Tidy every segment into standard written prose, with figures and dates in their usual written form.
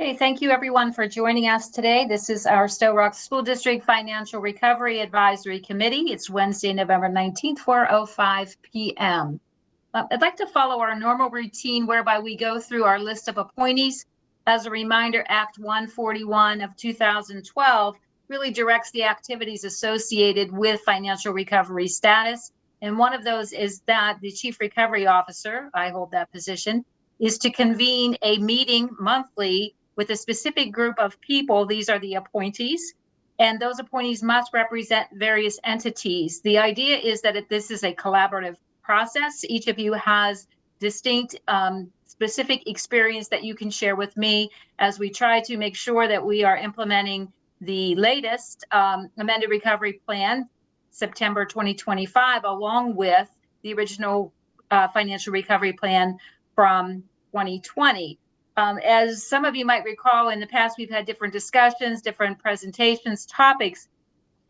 Okay, thank you everyone for joining us today. This is our Sto-Rox School District Financial Recovery Advisory Committee. It's Wednesday, November 19th, 4:05 p.m. I'd like to follow our normal routine whereby we go through our list of appointees. As a reminder, Act 141 of 2012 really directs the activities associated with financial recovery status. And one of those is that the Chief Recovery Officer, I hold that position, is to convene a meeting monthly with a specific group of people. These are the appointees, and those appointees must represent various entities. The idea is that this is a collaborative process. Each of you has distinct specific experience that you can share with me as we try to make sure that we are implementing the latest amended recovery plan, September 2025, along with the original financial recovery plan from 2020. As some of you might recall, in the past, we've had different discussions, different presentations, topics,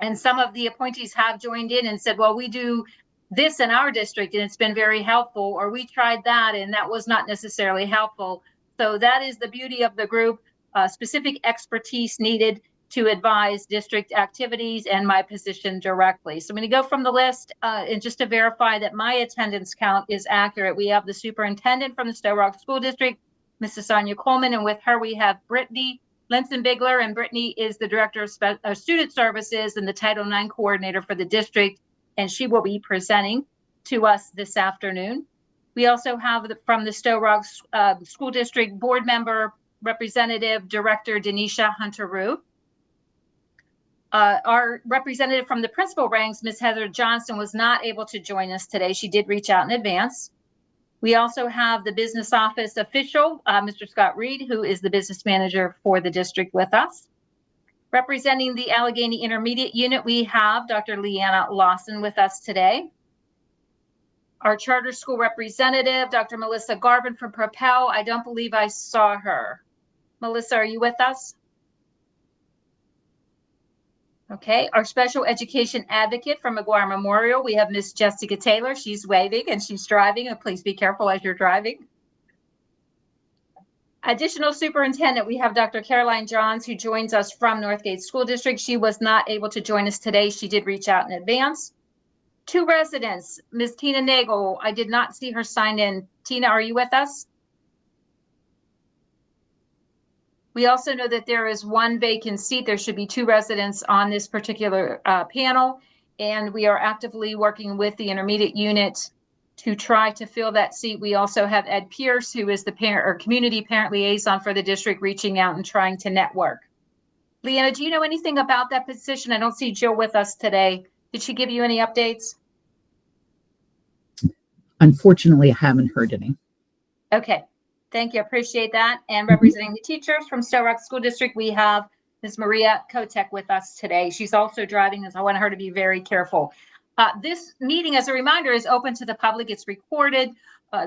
and some of the appointees have joined in and said, well, we do this in our district and it's been very helpful, or we tried that and that was not necessarily helpful. So that is the beauty of the group, specific expertise needed to advise district activities and my position directly. So I'm going to go from the list and just to verify that my attendance count is accurate. We have the superintendent from the Sto-Rox School District, Mrs. Sonia Coleman, and with her we have Brittany Linson-Bigler, and Brittany is the Director of Student Services and the Title IX Coordinator for the district, and she will be presenting to us this afternoon. We also have from the Sto-Rox School District Board Member, Representative Director Denisha Hunter-Rue. Our representative from the principal ranks, Ms. Heather Johnston, was not able to join us today. She did reach out in advance. We also have the business office official, Mr. Scott Reed, who is the business manager for the district with us. Representing the Allegheny Intermediate Unit, we have Dr. Leanna Lawson with us today. Our charter school representative, Dr. Melissa Garvin from Propel. I don't believe I saw her. Melissa, are you with us? Okay, our special education advocate from McGuire Memorial, we have Miss Jessica Taylor. She's waving and she's driving, and please be careful as you're driving. Additional superintendent, we have Dr. Caroline Johns, who joins us from Northgate School District. She was not able to join us today. She did reach out in advance. Two residents, Ms. Tina Nagel, I did not see her sign in. Tina, are you with us? We also know that there is one vacant seat. There should be two residents on this particular panel, and we are actively working with the intermediate unit to try to fill that seat. We also have Ed Pierce, who is the parent or community parent liaison for the district, reaching out and trying to network. Leanna, do you know anything about that position? I don't see Jill with us today. Did she give you any updates? Unfortunately, I haven't heard any. Okay. Thank you. I appreciate that. And representing the teachers from Sto-Rox School District, we have Ms. Maria Kotek with us today. She's also driving, and so I want her to be very careful. This meeting, as a reminder, is open to the public. It's recorded.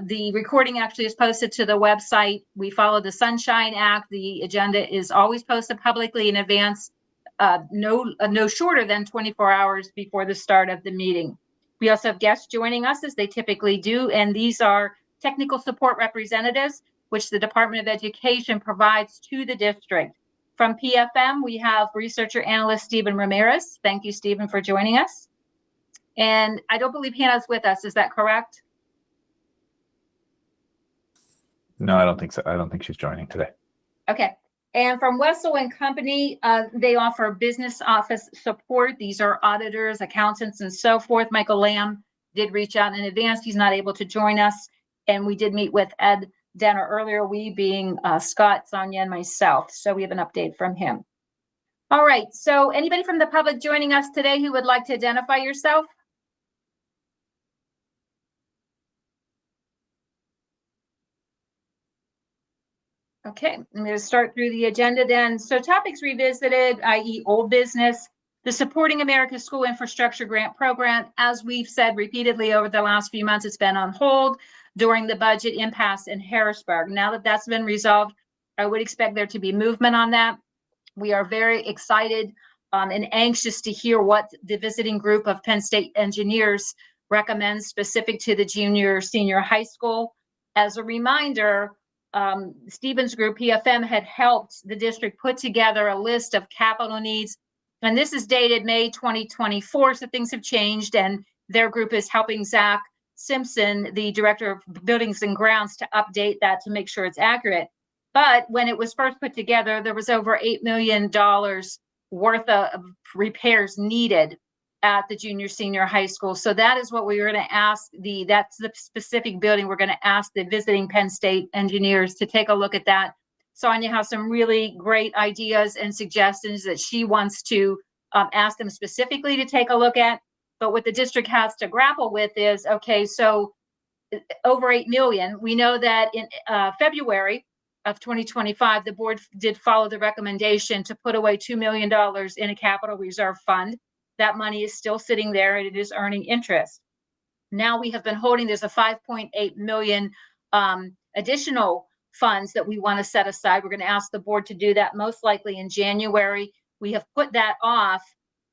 The recording actually is posted to the website. We follow the Sunshine Act. The agenda is always posted publicly in advance, no shorter than 24 hours before the start of the meeting. We also have guests joining us, as they typically do, and these are technical support representatives, which the Department of Education provides to the district. From PFM, we have researcher analyst Stephen Ramirez. Thank you, Stephen, for joining us. And I don't believe Hannah's with us. Is that correct? No, I don't think so. I don't think she's joining today. Okay. And from Wessel and Company, they offer business office support. These are auditors, accountants, and so forth. Michael Lamb did reach out in advance. He's not able to join us. And we did meet with Ed Denner earlier, we being Scott, Sonia, and myself. So we have an update from him. All right. So anybody from the public joining us today who would like to identify yourself? Okay, I'm going to start through the agenda then. So topics revisited, i.e. old business, the Supporting America School Infrastructure Grant Program. As we've said repeatedly over the last few months, it's been on hold during the budget impasse in Harrisburg. Now that that's been resolved, I would expect there to be movement on that. We are very excited and anxious to hear what the visiting group of Penn State engineers recommends specific to the junior, senior high school. As a reminder, Stephen's group, PFM, had helped the district put together a list of capital needs. And this is dated May 2024, so things have changed. And their group is helping Zach Simpson, the director of buildings and grounds, to update that to make sure it's accurate. But when it was first put together, there was over $8 million worth of repairs needed at the junior senior high school. So that is what we were going to ask that's the specific building. We're going to ask the visiting Penn State engineers to take a look at that. Sonia has some really great ideas and suggestions that she wants to ask them specifically to take a look at. But what the district has to grapple with is, okay, so over 8 million, we know that in February of 2025, the board did follow the recommendation to put away $2 million in a capital reserve fund. That money is still sitting there and it is earning interest. Now we have been holding, there's a 5.8 million additional funds that we want to set aside. We're going to ask the board to do that most likely in January. We have put that off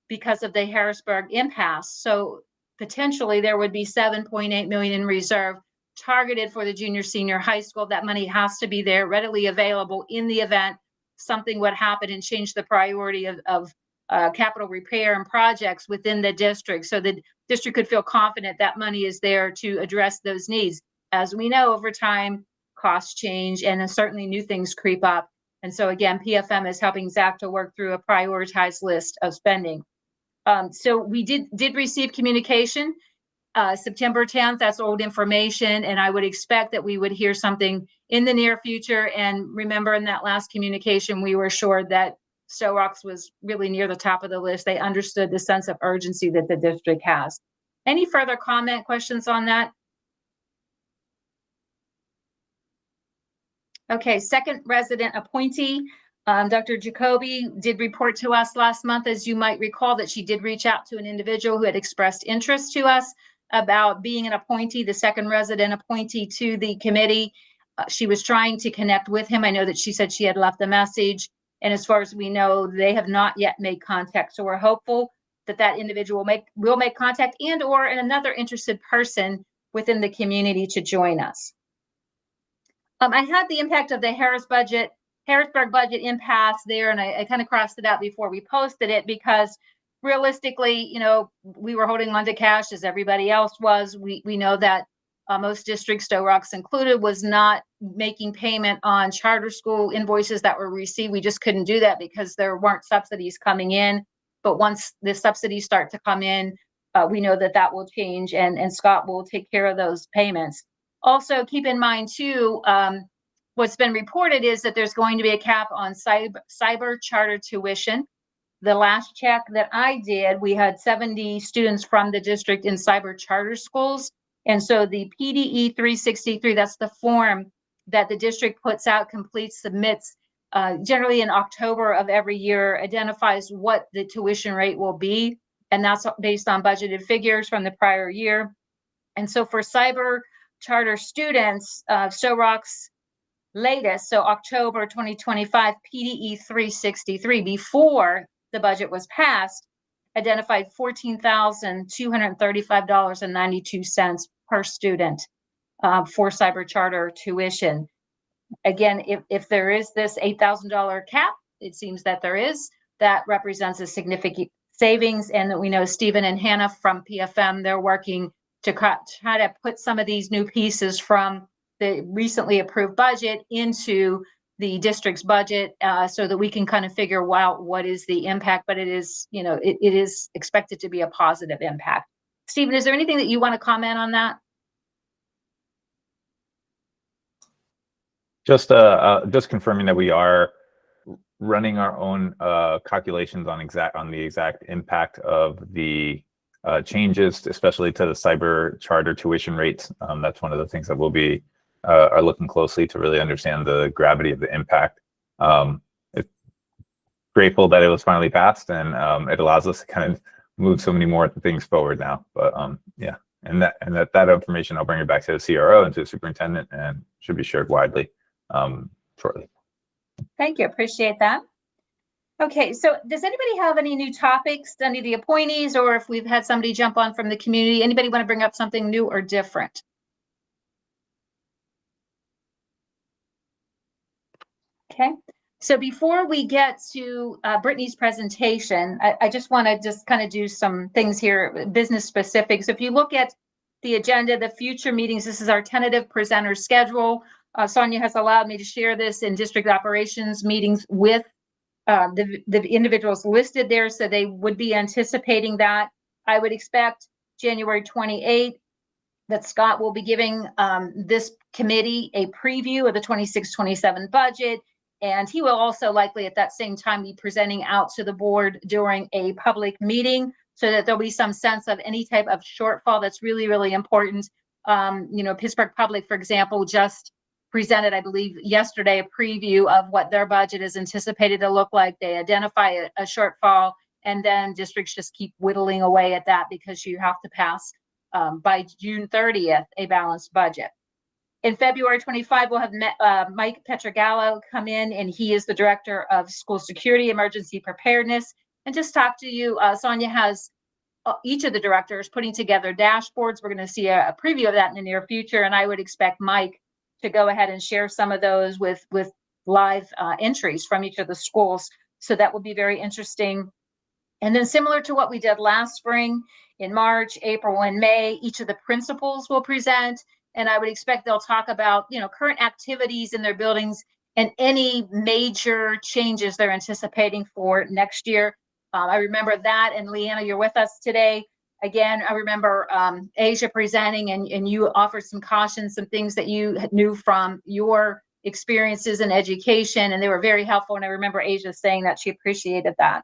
because of the Harrisburg impasse. So potentially there would be 7.8 million in reserve targeted for the junior senior high school. That money has to be there readily available in the event something would happen and change the priority of capital repair and projects within the district. So the district could feel confident that money is there to address those needs. As we know, over time, costs change and certainly new things creep up. And so again, PFM is helping Zach to work through a prioritized list of spending. So we did receive communication September 10th. That's old information, and I would expect that we would hear something in the near future. And remember, in that last communication, we were assured that Sto-Rox was really near the top of the list. They understood the sense of urgency that the district has. Any further comment, questions on that? Okay, second resident appointee, Dr. Jacoby did report to us last month, as you might recall, that she did reach out to an individual who had expressed interest to us about being an appointee, the second resident appointee to the committee. She was trying to connect with him. I know that she said she had left a message. And as far as we know, they have not yet made contact. So we're hopeful that that individual will make contact and or another interested person within the community to join us. I had the impact of the Harrisburg budget impasse there, and I kind of crossed it out before we posted it because realistically, you know, we were holding on to cash as everybody else was. We know that most districts, Sto-Rox included, was not making payment on charter school invoices that were received. We just couldn't do that because there weren't subsidies coming in. But once the subsidies start to come in, we know that that will change, and Scott will take care of those payments. Also, keep in mind too, what's been reported is that there's going to be a cap on cyber charter tuition. The last check that I did, we had 70 students from the district in cyber charter schools. And so the PDE 363, that's the form that the district puts out, completes, submits, generally in October of every year, identifies what the tuition rate will be. And that's based on budgeted figures from the prior year. And so for cyber charter students, Sto-Rox latest, so October 2025, PDE 363, before the budget was passed, identified $14,235.92 per student for cyber charter tuition. Again, if there is this $8,000 cap, it seems that there is, that represents a significant savings. And that we know Stephen and Hannah from PFM, they're working to try to put some of these new pieces from the recently approved budget into the district's budget so that we can kind of figure out what is the impact, but it is, you know, it is expected to be a positive impact. Stephen, is there anything that you want to comment on that? Just confirming that we are running our own calculations on the exact impact of the changes, especially to the cyber charter tuition rates. That's one of the things that we'll be are looking closely to really understand the gravity of the impact. It's grateful that it was finally passed, and it allows us to kind of move so many more things forward now. But yeah, and that information, I'll bring it back to the CRO and to the superintendent, and should be shared widely shortly. Thank you, appreciate that. Okay, so does anybody have any new topics, any of the appointees, or if we've had somebody jump on from the community, anybody want to bring up something new or different? Okay. So before we get to Brittany's presentation, I just want to kind of do some things here, business specific. So if you look at the agenda, the future meetings, this is our tentative presenter schedule. Sonia has allowed me to share this in district operations meetings with the individuals listed there, so they would be anticipating that. I would expect January 28th that Scott will be giving this committee a preview of the 26-27 budget. And he will also likely at that same time be presenting out to the board during a public meeting so that there'll be some sense of any type of shortfall that's really, really important. Pittsburgh Public, for example, just presented, I believe, yesterday, a preview of what their budget is anticipated to look like. They identify a shortfall, and then districts just keep whittling away at that because you have to pass by June 30th a balanced budget. In February 25, we'll have Mike Petrogallo come in, and he is the Director of School Security Emergency Preparedness, and just talk to you. Sonia has each of the directors putting together dashboards. We're going to see a preview of that in the near future, and I would expect Mike to go ahead and share some of those with live entries from each of the schools. So that will be very interesting. And then similar to what we did last spring, in March, April, and May, each of the principals will present. And I would expect they'll talk about, current activities in their buildings and any major changes they're anticipating for next year. I remember that. And Leanna, you're with us today. Again, I remember Asia presenting, and you offered some cautions, some things that you knew from your experiences in education, and they were very helpful. And I remember Asia saying that she appreciated that.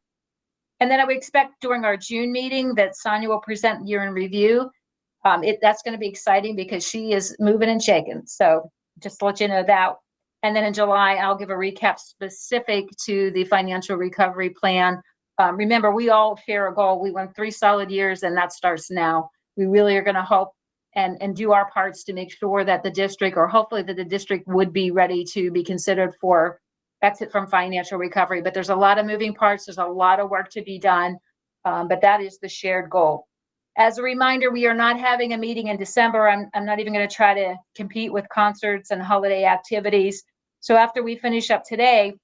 And then I would expect during our June meeting that Sonia will present year in review. That's going to be exciting because she is moving and shaking. So just to let you know that. And then in July, I'll give a recap specific to the financial recovery plan. Remember, we all share a goal. We went 3 solid years, and that starts now. We really are going to hope and do our parts to make sure that the district, or hopefully that the district would be ready to be considered for exit from financial recovery. But there's a lot of moving parts. There's a lot of work to be done. But that is the shared goal. As a reminder, we are not having a meeting in December. I'm not even going to try to compete with concerts and holiday activities. So after we finish up today,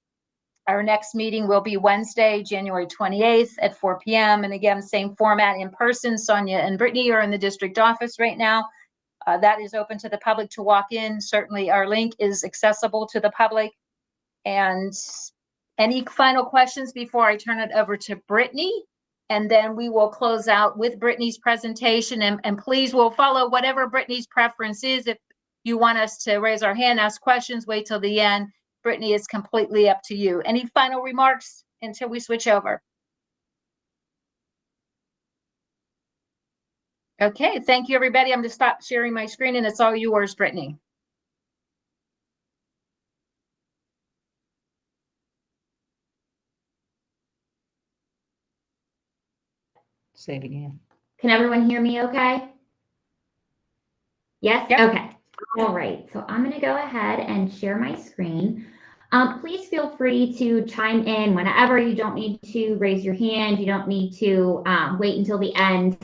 our next meeting will be Wednesday, January 28th at 4 p.m. And again, same format in person. Sonia and Brittany are in the district office right now. That is open to the public to walk in. Certainly our link is accessible to the public. And any final questions before I turn it over to Brittany? And then we will close out with Brittany's presentation. And please, we'll follow whatever Brittany's preference is. If you want us to raise our hand, ask questions, wait till the end. Brittany, is completely up to you. Any final remarks until we switch over? Okay, thank you, everybody. I'm going to stop sharing my screen, and it's all yours, Brittany. Say it again. Can everyone hear me okay? Yes? Yep. Okay. All right. So I'm going to go ahead and share my screen. Please feel free to chime in whenever. You don't need to raise your hand. You don't need to wait until the end.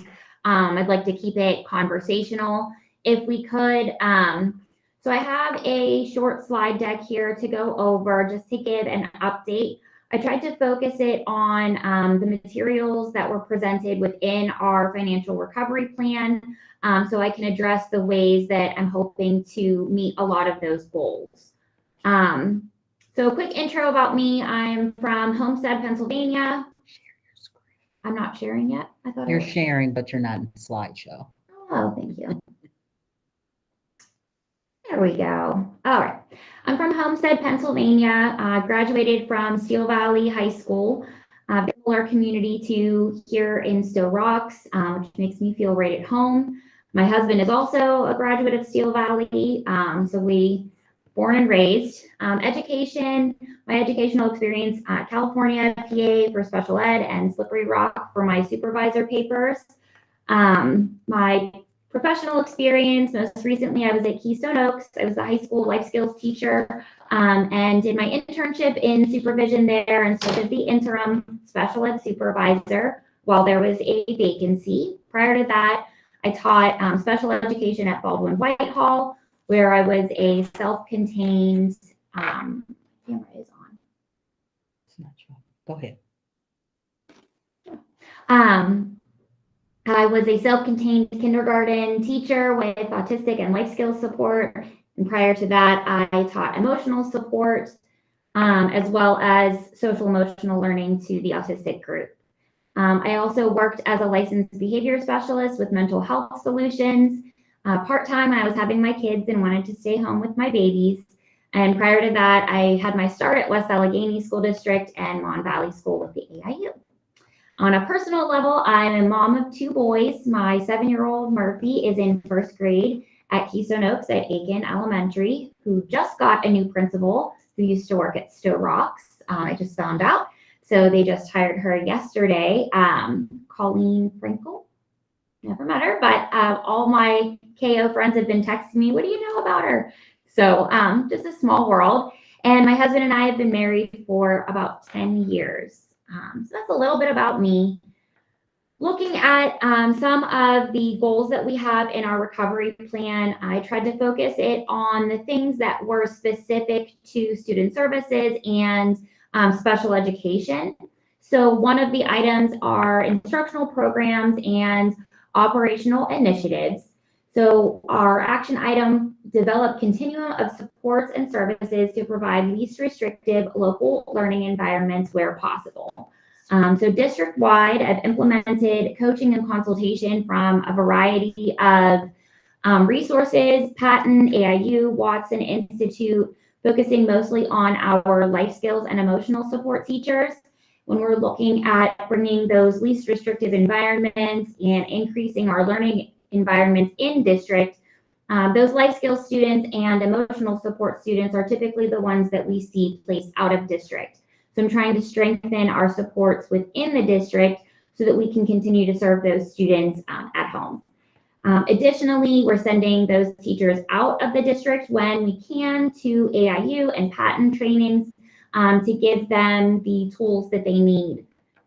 I'd like to keep it conversational if we could. So I have a short slide deck here to go over just to give an update. I tried to focus it on the materials that were presented within our financial recovery plan, so I can address the ways that I'm hoping to meet a lot of those goals. So a quick intro about me. I'm from Homestead, Pennsylvania. I'm not sharing yet. I thought You're sharing, but you're not in the slideshow. Oh, thank you. There we go. All right. I'm from Homestead, Pennsylvania. Graduated from Steel Valley High School, similar community to here in Sto-Rox, which makes me feel right at home. My husband is also a graduate of Steel Valley, so we born and raised. Education, my educational experience, California, PA for special ed, and Slippery Rock for my supervisor papers. My professional experience, most recently I was at Keystone Oaks. I was a high school life skills teacher and did my internship in supervision there, and so did the interim special ed supervisor while there was a vacancy. Prior to that, I taught special education at Baldwin Whitehall, where I was a self-contained, camera is on. Go ahead. I was a self-contained kindergarten teacher with autistic and life skills support. And prior to that, I taught emotional support, as well as social emotional learning to the autistic group. I also worked as a licensed behavior specialist with mental health solutions. Part-time, I was having my kids and wanted to stay home with my babies. And prior to that, I had my start at West Allegheny School District and Mon Valley School with the AIU. On a personal level, I'm a mom of 2 boys. My 7-year-old Murphy is in 1st grade at Keystone Oaks at Aiken Elementary, who just got a new principal who used to work at Sto-Rox. I just found out. So they just hired her yesterday, Colleen Frankel. Never met her, but all my KO friends have been texting me, what do you know about her? So just a small world. And my husband and I have been married for about 10 years. So that's a little bit about me. Looking at some of the goals that we have in our recovery plan, I tried to focus it on the things that were specific to student services and special education. So one of the items are instructional programs and operational initiatives. So our action item, develop continuum of supports and services to provide least restrictive local learning environments where possible. So district-wide, I've implemented coaching and consultation from a variety of resources, Patton, AIU, Watson Institute, focusing mostly on our life skills and emotional support teachers. When we're looking at bringing those least restrictive environments and increasing our learning environments in district, those life skills students and emotional support students are typically the ones that we see placed out of district. So I'm trying to strengthen our supports within the district so that we can continue to serve those students at home. Additionally, we're sending those teachers out of the district when we can to AIU and Patton trainings to give them the tools that they need.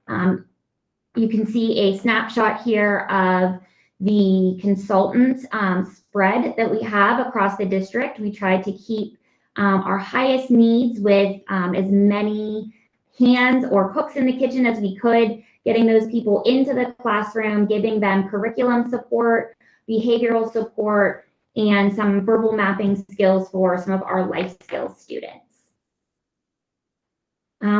You can see a snapshot here of the consultant spread that we have across the district. We try to keep our highest needs with as many hands or cooks in the kitchen as we could, getting those people into the classroom, giving them curriculum support, behavioral support, and some verbal mapping skills for some of our life skills students.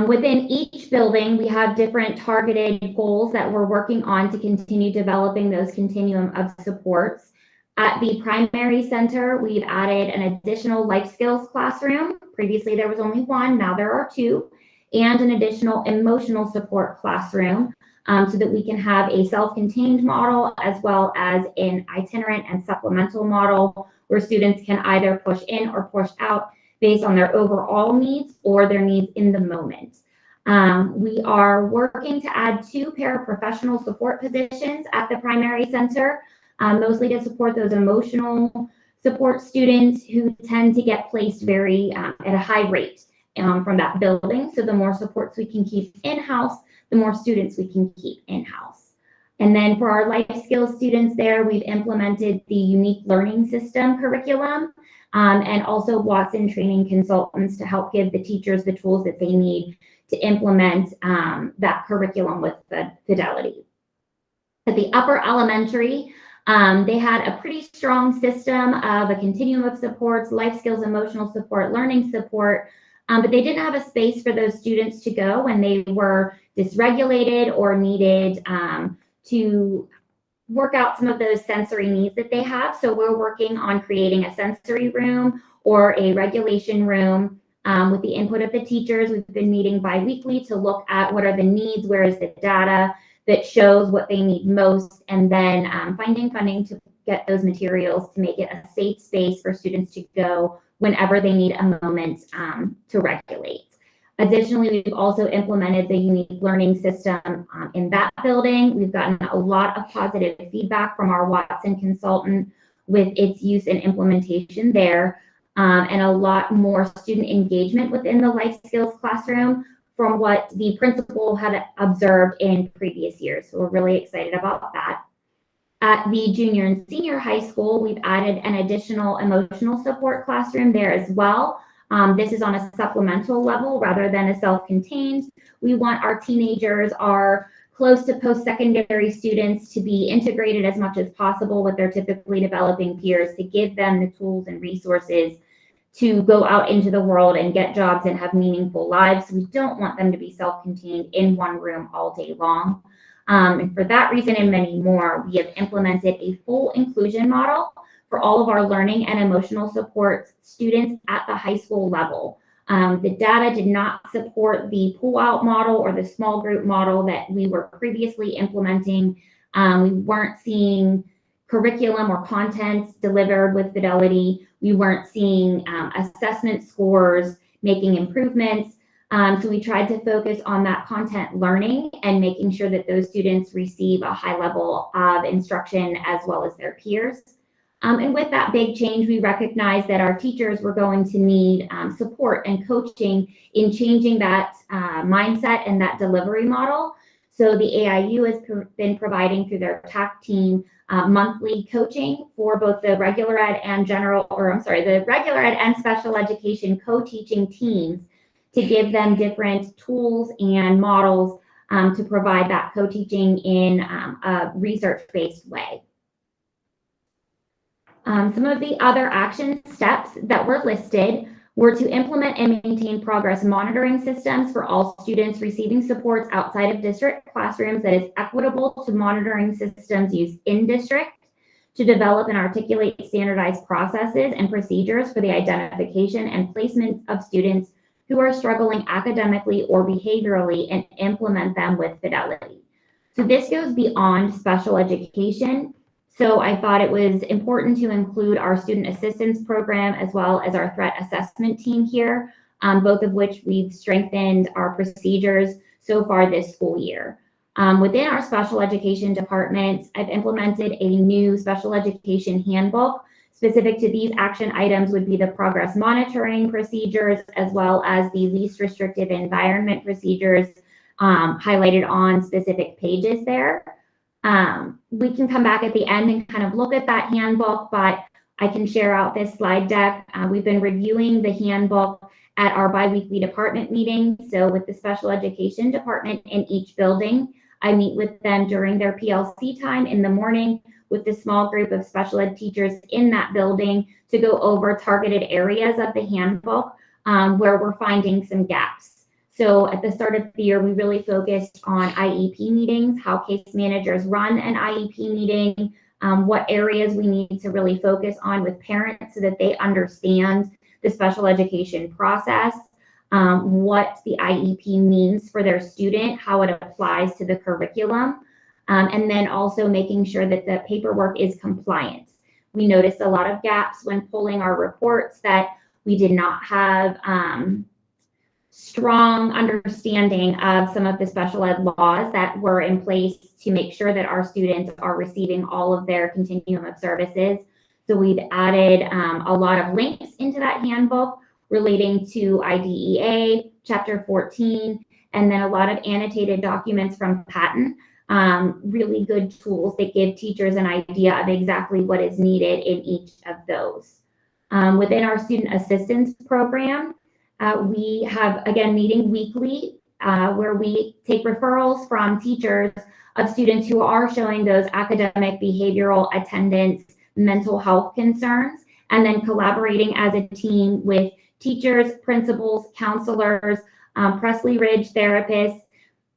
Within each building, we have different targeted goals that we're working on to continue developing those continuum of supports. At the primary center, we've added an additional life skills classroom. Previously, there was only 1, now there are 2, and an additional emotional support classroom so that we can have a self-contained model as well as an itinerant and supplemental model where students can either push in or push out based on their overall needs or their needs in the moment. We are working to add 2 paraprofessional support positions at the primary center, mostly to support those emotional support students who tend to get placed very at a high rate from that building. So the more supports we can keep in-house, the more students we can keep in-house. And then for our life skills students there, we've implemented the unique learning system curriculum and also Watson training consultants to help give the teachers the tools that they need to implement that curriculum with fidelity. At the upper elementary, they had a pretty strong system of a continuum of supports, life skills, emotional support, learning support, but they didn't have a space for those students to go when they were dysregulated or needed to work out some of those sensory needs that they have. So we're working on creating a sensory room or a regulation room with the input of the teachers. We've been meeting bi-weekly to look at what are the needs, where is the data that shows what they need most, and then finding funding to get those materials to make it a safe space for students to go whenever they need a moment to regulate. Additionally, we've also implemented the unique learning system in that building. We've gotten a lot of positive feedback from our Watson consultant with its use and implementation there, and a lot more student engagement within the life skills classroom from what the principal had observed in previous years. So we're really excited about that. At the junior and senior high school, we've added an additional emotional support classroom there as well. This is on a supplemental level rather than a self-contained. We want our teenagers, our close to post-secondary students, to be integrated as much as possible with their typically developing peers, to give them the tools and resources to go out into the world and get jobs and have meaningful lives. We don't want them to be self-contained in one room all day long. And for that reason and many more, we have implemented a full inclusion model for all of our learning and emotional support students at the high school level. The data did not support the pull-out model or the small group model that we were previously implementing. We weren't seeing curriculum or content delivered with fidelity. We weren't seeing assessment scores making improvements. So we tried to focus on that content learning and making sure that those students receive a high level of instruction as well as their peers. And with that big change, we recognized that our teachers were going to need support and coaching in changing that mindset and that delivery model. So the AIU has been providing through their TAC team monthly coaching for both the regular ed and the regular ed and special education co-teaching teams to give them different tools and models to provide that co-teaching in a research-based way. Some of the other action steps that were listed were to implement and maintain progress monitoring systems for all students receiving supports outside of district classrooms that is equitable to monitoring systems used in district, to develop and articulate standardized processes and procedures for the identification and placement of students who are struggling academically or behaviorally and implement them with fidelity. So this goes beyond special education. So I thought it was important to include our student assistance program as well as our threat assessment team here, both of which we've strengthened our procedures so far this school year. Within our special education department, I've implemented a new special education handbook. Specific to these action items would be the progress monitoring procedures as well as the least restrictive environment procedures highlighted on specific pages there. We can come back at the end and kind of look at that handbook, but I can share out this slide deck. We've been reviewing the handbook at our biweekly department meeting. So with the special education department in each building, I meet with them during their PLC time in the morning with the small group of special ed teachers in that building to go over targeted areas of the handbook where we're finding some gaps. So at the start of the year, we really focused on IEP meetings, how case managers run an IEP meeting, what areas we need to really focus on with parents so that they understand the special education process, what the IEP means for their student, how it applies to the curriculum, and then also making sure that the paperwork is compliant. We noticed a lot of gaps when pulling our reports that we did not have strong understanding of some of the special ed laws that were in place to make sure that our students are receiving all of their continuum of services. So we've added a lot of links into that handbook relating to IDEA, Chapter 14, and then a lot of annotated documents from Patton. Really good tools that give teachers an idea of exactly what is needed in each of those. Within our student assistance program, we have, again, meeting weekly where we take referrals from teachers of students who are showing those academic, behavioral, attendance, mental health concerns, and then collaborating as a team with teachers, principals, counselors, Presley Ridge therapists,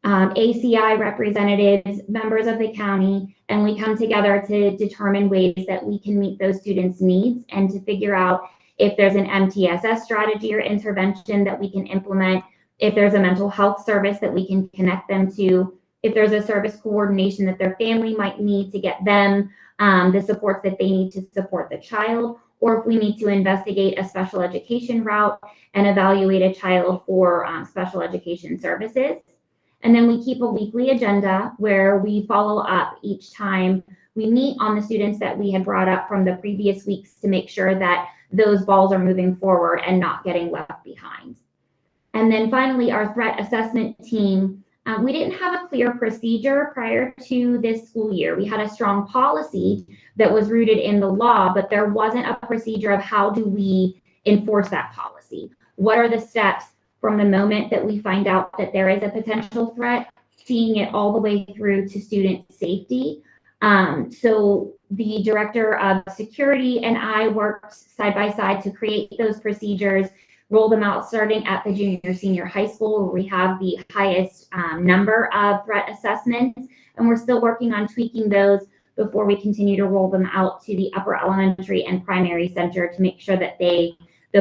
ACI representatives, members of the county, and we come together to determine ways that we can meet those students' needs and to figure out if there's an MTSS strategy or intervention that we can implement, if there's a mental health service that we can connect them to, if there's a service coordination that their family might need to get them the supports that they need to support the child, or if we need to investigate a special education route and evaluate a child for special education services. And then we keep a weekly agenda where we follow up each time we meet on the students that we had brought up from the previous weeks to make sure that those balls are moving forward and not getting left behind. And then finally, our threat assessment team, we didn't have a clear procedure prior to this school year. We had a strong policy that was rooted in the law, but there wasn't a procedure of how do we enforce that policy. what are the steps from the moment that we find out that there is a potential threat, seeing it all the way through to student safety. So the director of security and I worked side by side to create those procedures, roll them out starting at the junior senior high school, where we have the highest number of threat assessments, and we're still working on tweaking those before we continue to roll them out to the upper elementary and primary center to make sure that the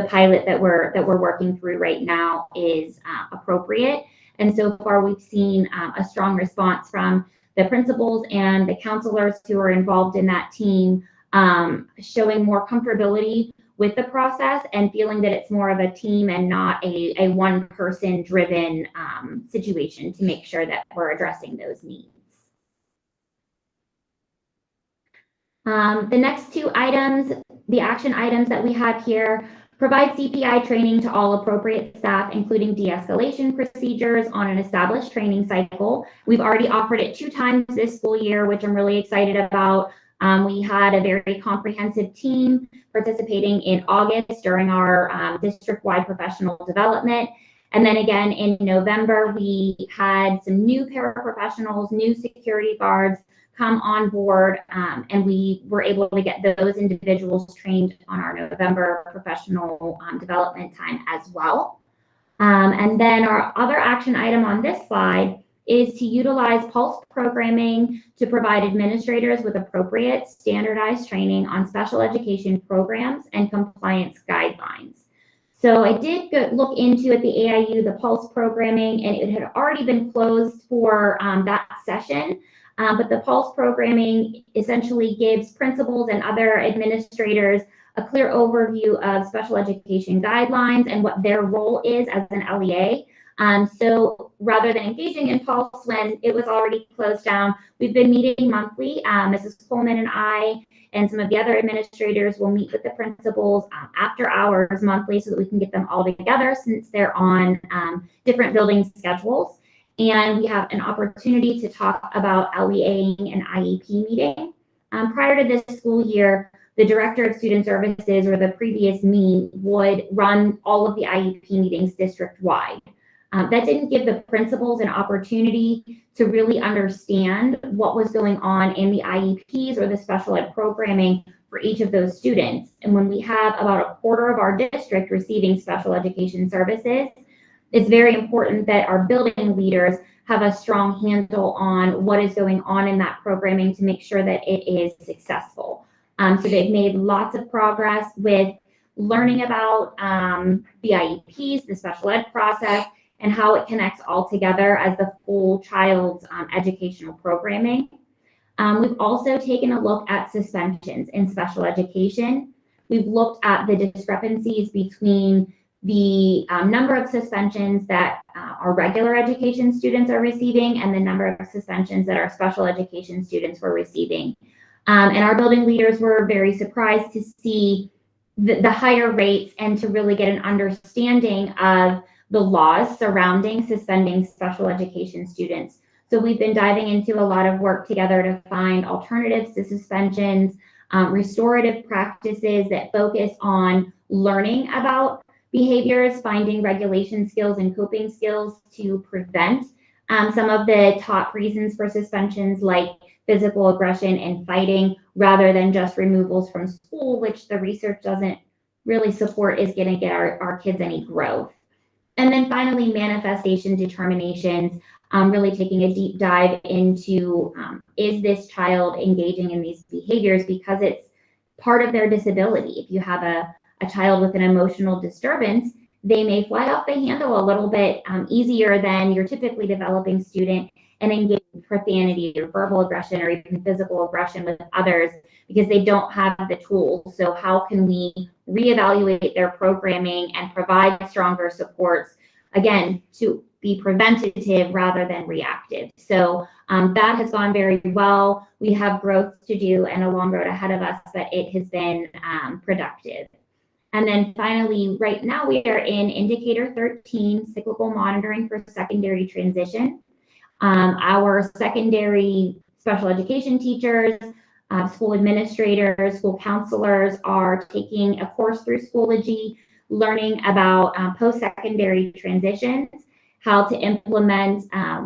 pilot that we're working through right now is appropriate. And so far, we've seen a strong response from the principals and the counselors who are involved in that team, showing more comfortability with the process and feeling that it's more of a team and not a one-person driven situation, to make sure that we're addressing those needs. The next two items, the action items that we have here, provide CPI training to all appropriate staff, including de-escalation procedures on an established training cycle. We've already offered it 2 times this school year, which I'm really excited about. We had a very comprehensive team participating in August during our district-wide professional development. And then again in November, we had some new paraprofessionals, new security guards come on board, and we were able to get those individuals trained on our November professional development time as well. And then our other action item on this slide is to utilize pulse programming to provide administrators with appropriate standardized training on special education programs and compliance guidelines. So I did look into at the AIU the pulse programming, and it had already been closed for that session. But the pulse programming essentially gives principals and other administrators a clear overview of special education guidelines and what their role is as an LEA. So rather than engaging in pulse when it was already closed down, we've been meeting monthly. Mrs. Coleman and I and some of the other administrators will meet with the principals after hours monthly so that we can get them all together, since they're on different building schedules. And we have an opportunity to talk about LEAing and IEP meeting. Prior to this school year, the director of student services, or the previous me, would run all of the IEP meetings district-wide. That didn't give the principals an opportunity to really understand what was going on in the IEPs or the special ed programming for each of those students. And when we have about a quarter of our district receiving special education services, it's very important that our building leaders have a strong handle on what is going on in that programming to make sure that it is successful. So they've made lots of progress with learning about the IEPs, the special ed process, and how it connects all together as the full child's educational programming. We've also taken a look at suspensions in special education. We've looked at the discrepancies between the number of suspensions that our regular education students are receiving and the number of suspensions that our special education students were receiving. And our building leaders were very surprised to see the higher rates and to really get an understanding of the laws surrounding suspending special education students. So we've been diving into a lot of work together to find alternatives to suspensions, restorative practices that focus on learning about behaviors, finding regulation skills and coping skills to prevent some of the top reasons for suspensions, like physical aggression and fighting, rather than just removals from school, which the research doesn't really support is going to get our kids any growth. And then finally, manifestation determinations, really taking a deep dive into is this child engaging in these behaviors because it's part of their disability. If you have a child with an emotional disturbance, they may fly off the handle a little bit easier than your typically developing student and engage in profanity or verbal aggression or even physical aggression with others because they don't have the tools. So how can we reevaluate their programming and provide stronger supports, again, to be preventative rather than reactive? So that has gone very well. We have growth to do and a long road ahead of us, but it has been productive. And then finally, right now we are in indicator 13, cyclical monitoring for secondary transition. Our secondary special education teachers, school administrators, school counselors are taking a course through Schoology, learning about post-secondary transitions, how to implement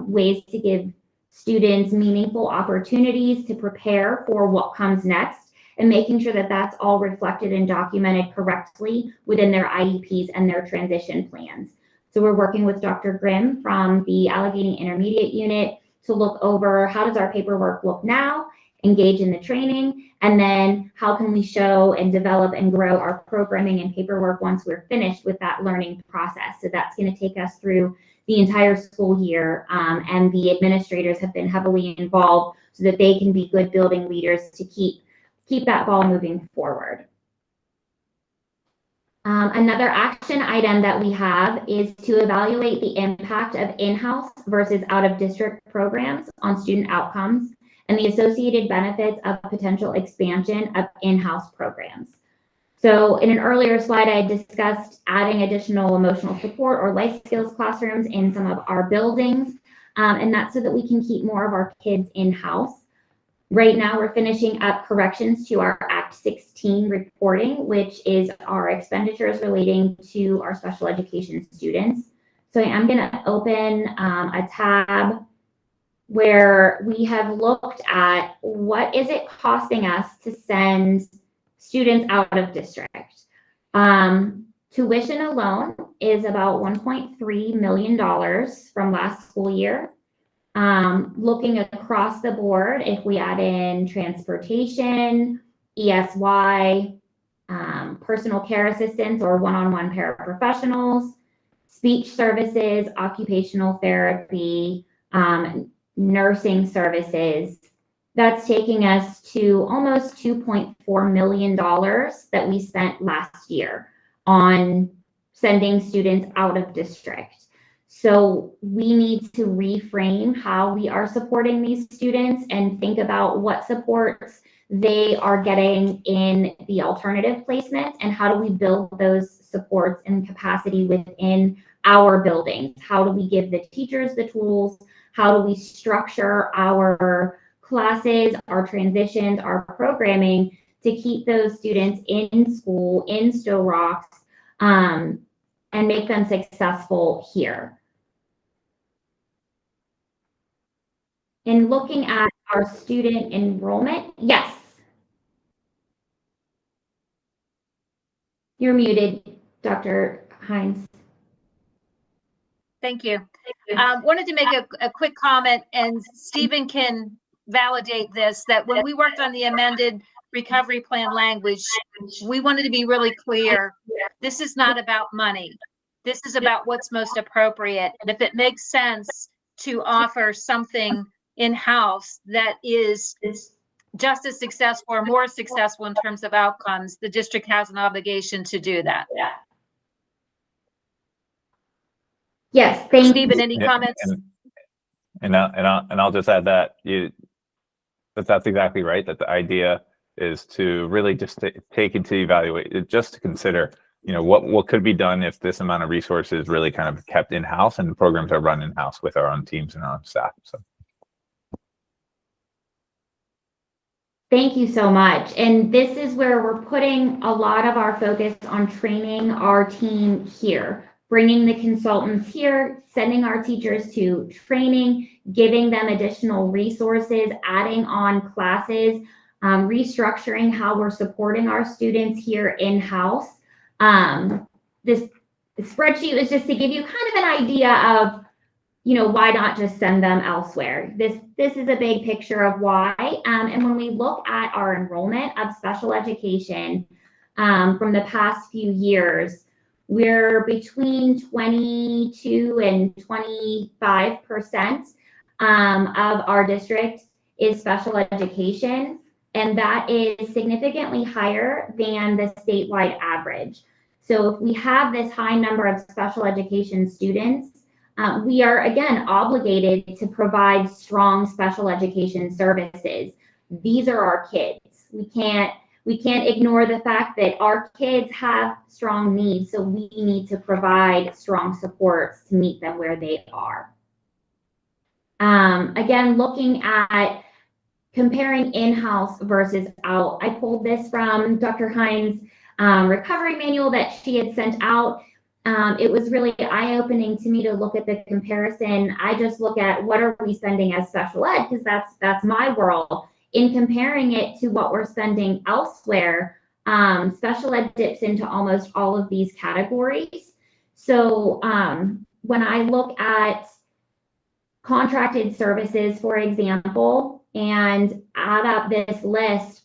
ways to give students meaningful opportunities to prepare for what comes next, and making sure that that's all reflected and documented correctly within their IEPs and their transition plans. So we're working with Dr. Grimm from the Allegheny Intermediate Unit to look over how does our paperwork look now, engage in the training, and then how can we show and develop and grow our programming and paperwork once we're finished with that learning process. So that's going to take us through the entire school year, and the administrators have been heavily involved so that they can be good building leaders to keep that ball moving forward. Another action item that we have is to evaluate the impact of in-house versus out-of-district programs on student outcomes and the associated benefits of potential expansion of in-house programs. So in an earlier slide, I discussed adding additional emotional support or life skills classrooms in some of our buildings, and that's so that we can keep more of our kids in-house. Right now, we're finishing up corrections to our Act 16 reporting, which is our expenditures relating to our special education students. So I'm going to open a tab where we have looked at what is it costing us to send students out of district. Tuition alone is about $1.3 million from last school year. Looking across the board, if we add in transportation, ESY, personal care assistants or one-on-one paraprofessionals, speech services, occupational therapy, nursing services, that's taking us to almost $2.4 million that we spent last year on sending students out of district. So we need to reframe how we are supporting these students and think about what supports they are getting in the alternative placements and how do we build those supports and capacity within our buildings. How do we give the teachers the tools? How do we structure our classes, our transitions, our programming to keep those students in school, in Sto-Rox, and make them successful here. In looking at our student enrollment, yes. You're muted, Dr. Hines. Thank you. Wanted to make a quick comment, and Stephen can validate this, that when we worked on the amended recovery plan language, we wanted to be really clear. This is not about money. This is about what's most appropriate. And if it makes sense to offer something in-house that is just as successful or more successful in terms of outcomes, the district has an obligation to do that. Yes, thank you. Stephen, any comments? And I'll just add that that's exactly right. That the idea is to really just take into evaluate, just to consider, what could be done if this amount of resources really kind of kept in-house and the programs are run in-house with our own teams and our own staff. So. Thank you so much. And this is where we're putting a lot of our focus on training our team here, bringing the consultants here, sending our teachers to training, giving them additional resources, adding on classes, restructuring how we're supporting our students here in-house. This spreadsheet was just to give you kind of an idea of, why not just send them elsewhere? This is a big picture of why. And when we look at our enrollment of special education from the past few years, we're between 22 and 25% of our district is special education, and that is significantly higher than the statewide average. So if we have this high number of special education students, we are, again, obligated to provide strong special education services. These are our kids. We can't ignore the fact that our kids have strong needs, so we need to provide strong supports to meet them where they are. Again, looking at comparing in-house versus out, I pulled this from Dr. Hines' recovery manual that she had sent out. It was really eye-opening to me to look at the comparison. I just look at what are we spending as special ed, because that's my world. In comparing it to what we're spending elsewhere, special ed dips into almost all of these categories. So when I look at contracted services, for example, and add up this list,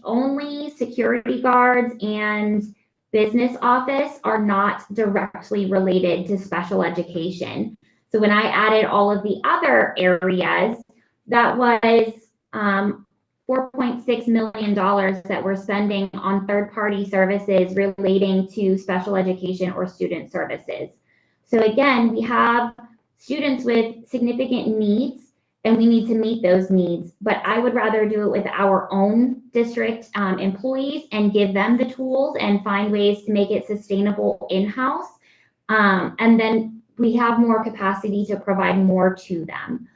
only security guards and business office are not directly related to special education. So when I added all of the other areas, that was $4.6 million that we're spending on third-party services relating to special education or student services. So again, we have students with significant needs, and we need to meet those needs. But I would rather do it with our own district employees and give them the tools and find ways to make it sustainable in-house. And then we have more capacity to provide more to them.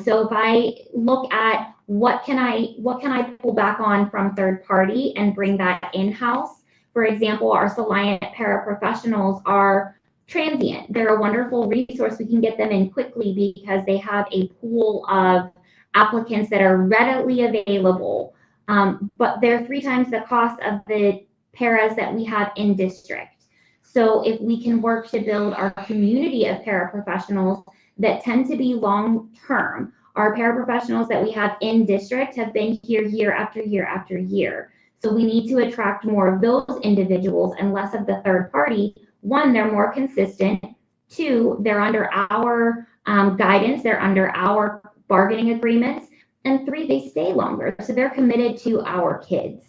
So if I look at what can I pull back on from third party and bring that in-house? For example, our Soliant paraprofessionals are transient. They're a wonderful resource. We can get them in quickly because they have a pool of applicants that are readily available. But they're 3 times the cost of the paras that we have in district. So if we can work to build our community of paraprofessionals that tend to be long-term, our paraprofessionals that we have in district have been here year after year after year. So we need to attract more of those individuals and less of the third party. 1, they're more consistent. 2, they're under our guidance, they're under our bargaining agreements. And 3, they stay longer, so they're committed to our kids.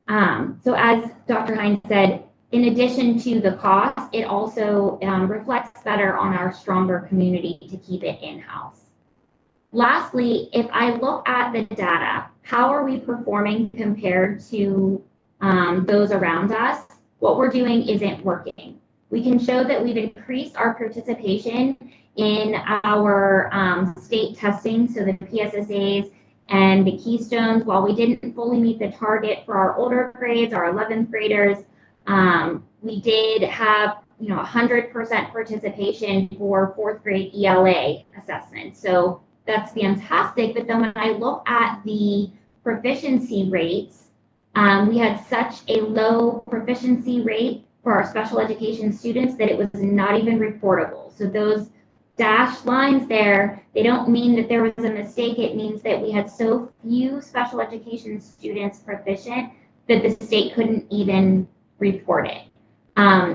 So as Dr. Hines said, in addition to the cost, it also reflects better on our stronger community to keep it in-house. Lastly, if I look at the data, how are we performing compared to those around us? What we're doing isn't working. We can show that we've increased our participation in our state testing, so the PSSAs and the Keystones. While we didn't fully meet the target for our older grades, our 11th graders, we did have 100% participation for 4th grade ELA assessment. So that's fantastic. But then when I look at the proficiency rates, we had such a low proficiency rate for our special education students that it was not even reportable. So those dashed lines there, they don't mean that there was a mistake. It means that we had so few special education students proficient that the state couldn't even report it.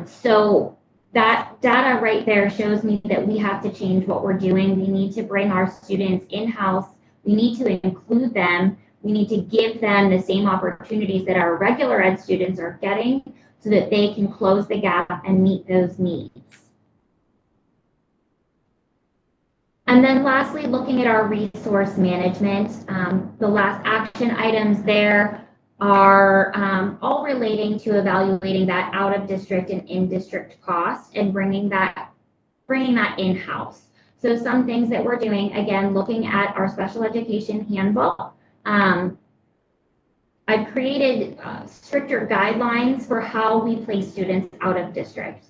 So that data right there shows me that we have to change what we're doing. We need to bring our students in-house. We need to include them. We need to give them the same opportunities that our regular ed students are getting so that they can close the gap and meet those needs. And then lastly, looking at our resource management, the last action items there are all relating to evaluating that out of district and in district cost and bringing that in-house. So some things that we're doing, again, looking at our special education handbook. I've created stricter guidelines for how we place students out of district.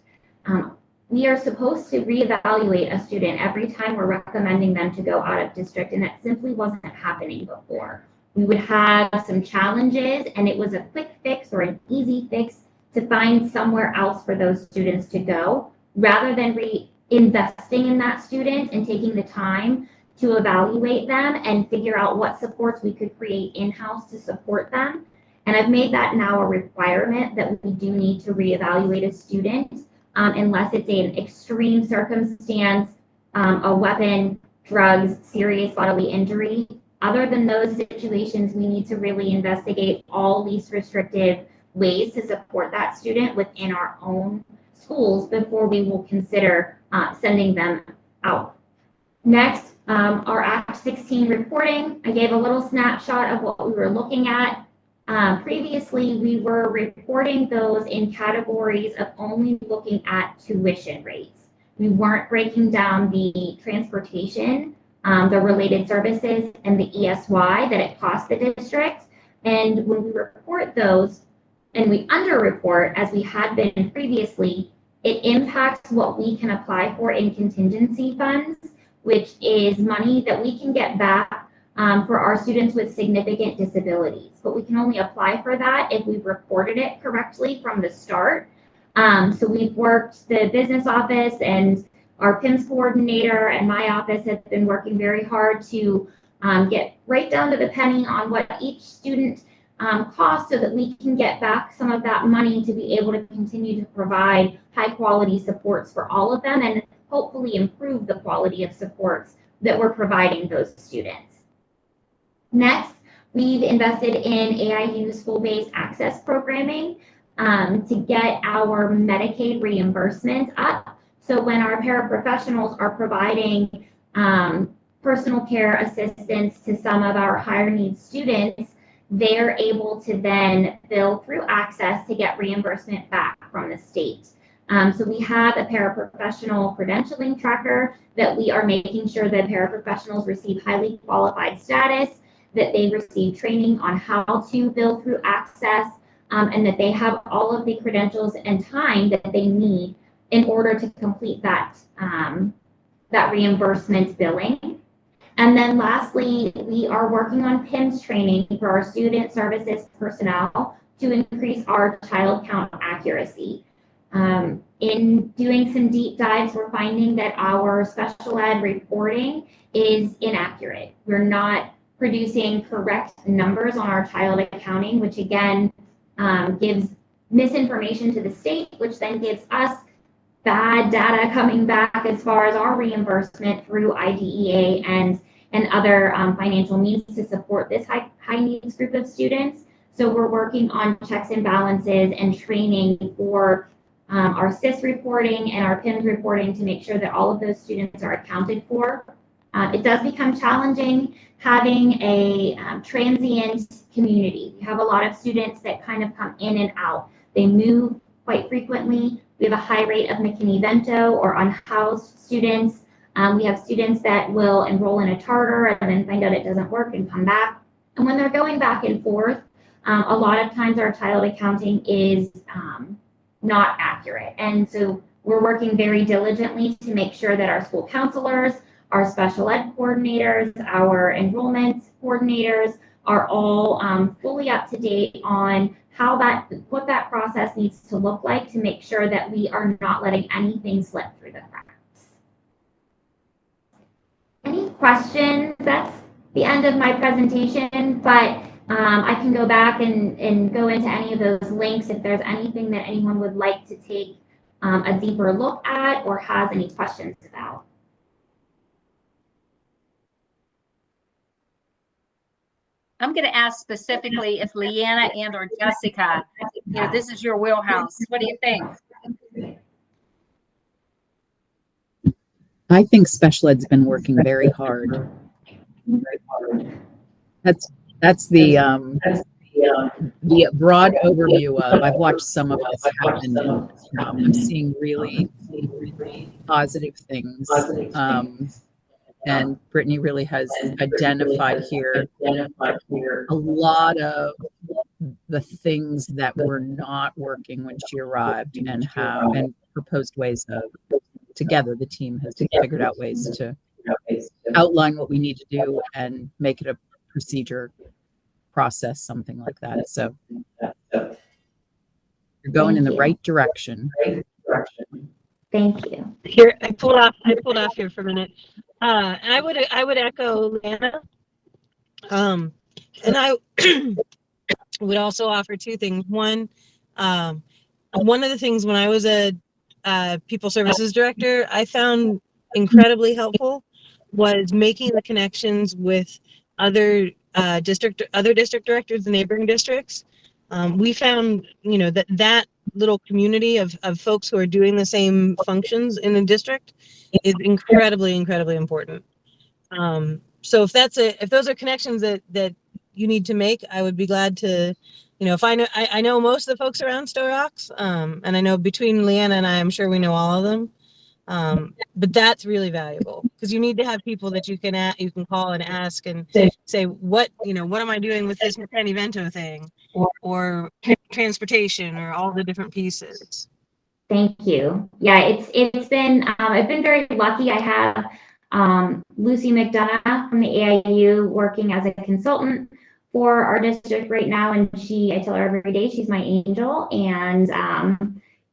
We are supposed to reevaluate a student every time we're recommending them to go out of district, and that simply wasn't happening before. We would have some challenges, and it was a quick fix or an easy fix to find somewhere else for those students to go, rather than reinvesting in that student and taking the time to evaluate them and figure out what supports we could create in-house to support them. And I've made that now a requirement that we do need to reevaluate a student unless it's an extreme circumstance, a weapon, drugs, serious bodily injury. Other than those situations, we need to really investigate all least restrictive ways to support that student within our own schools before we will consider sending them out. Next, our Act 16 reporting. I gave a little snapshot of what we were looking at. Previously, we were reporting those in categories of only looking at tuition rates. We weren't breaking down the transportation, the related services, and the ESY that it cost the district. And when we report those, and we underreport, as we had been previously, it impacts what we can apply for in contingency funds, which is money that we can get back for our students with significant disabilities. But we can only apply for that if we've reported it correctly from the start. So we've worked, the business office and our PIMS coordinator and my office have been working very hard to get right down to the penny on what each student costs, so that we can get back some of that money to be able to continue to provide high quality supports for all of them, and hopefully improve the quality of supports that we're providing those students. Next, we've invested in AIU school-based access programming to get our Medicaid reimbursement up. So when our paraprofessionals are providing personal care assistance to some of our higher needs students, they're able to then bill through access to get reimbursement back from the state. So we have a paraprofessional credentialing tracker that we are making sure that paraprofessionals receive highly qualified status, that they receive training on how to bill through access, and that they have all of the credentials and time that they need in order to complete that, that reimbursement billing. And then lastly, we are working on PIMS training for our student services personnel to increase our child count accuracy. In doing some deep dives, we're finding that our special ed reporting is inaccurate. We're not producing correct numbers on our child accounting, which again gives misinformation to the state, which then gives us bad data coming back as far as our reimbursement through IDEA and other financial means to support this high needs group of students. So we're working on checks and balances and training for our SIS reporting and our PIMS reporting to make sure that all of those students are accounted for. It does become challenging having a transient community. We have a lot of students that kind of come in and out. They move quite frequently. We have a high rate of McKinney-Vento or unhoused students. We have students that will enroll in a charter and then find out it doesn't work and come back. And when they're going back and forth, a lot of times our child accounting is not accurate. And so we're working very diligently to make sure that our school counselors, our special ed coordinators, our enrollment coordinators are all fully up to date on what that process needs to look like to make sure that we are not letting anything slip through the cracks. Any questions? That's the end of my presentation, but I can go back and go into any of those links if there's anything that anyone would like to take a deeper look at or has any questions about. I'm going to ask specifically if Leanna and or Jessica, this is your wheelhouse. What do you think? I think special ed's been working very hard. That's the broad overview of. I've watched some of this happen, and I'm seeing really positive things. And Brittany really has identified here a lot of the things that were not working when she arrived, and proposed ways of. Together, the team has figured out ways to outline what we need to do and make it a procedure, process, something like that. So you're going in the right direction. Thank you. Here, I pulled off here for a minute. I would echo Lana. And I would also offer two things. One of the things when I was a people services director, I found incredibly helpful was making the connections with other district directors in neighboring districts. We found, that little community of folks who are doing the same functions in a district is incredibly important. So if those are connections that you need to make, I would be glad to. If I know most of the folks around Sto-Rox, and I know between Leanna and I'm sure we know all of them. But that's really valuable because you need to have people that you can call and ask and say, what am I doing with this McKinney-Vento thing, or transportation, or all the different pieces. Thank you. Yeah, it's been I've been very lucky. I have Lucy McDonough from the AIU working as a consultant for our district right now, and I tell her every day she's my angel, and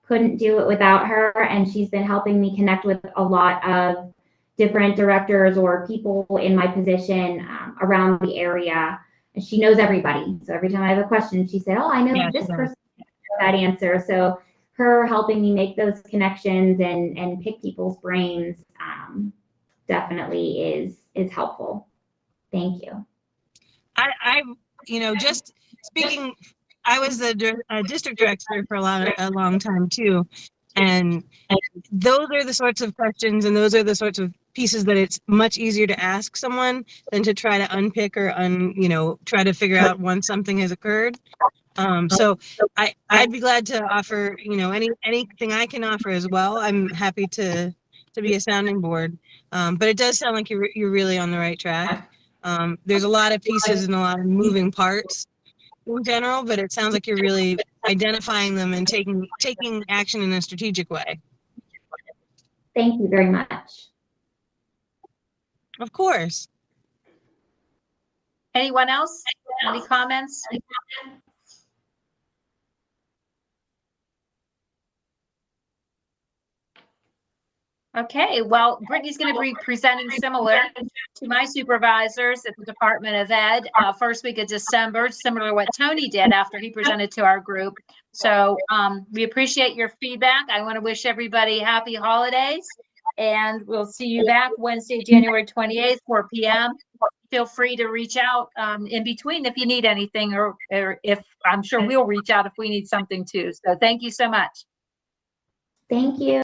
couldn't do it without her. And she's been helping me connect with a lot of different directors or people in my position around the area. And she knows everybody. So every time I have a question, she said, "Oh, I know this person knows that answer." So her helping me make those connections and pick people's brains definitely is helpful. Thank you. I just speaking, I was a district director for a long time too, and those are the sorts of questions and those are the sorts of pieces that it's much easier to ask someone than to try to unpick or try to figure out once something has occurred. So I'd be glad to offer anything I can offer as well. I'm happy to be a sounding board, but it does sound like you're really on the right track. There's a lot of pieces and a lot of moving parts in general, but it sounds like you're really identifying them and taking action in a strategic way. Thank you very much. Of course. Anyone else? Any comments? Okay, well, Brittany's going to be presenting similar to my supervisors at the Department of Ed, first week of December, similar to what Tony did after he presented to our group. So we appreciate your feedback. I want to wish everybody happy holidays, and we'll see you back Wednesday, January 28th, 4 p.m. Feel free to reach out in between if you need anything, or if I'm sure we'll reach out if we need something too. So thank you so much. Thank you.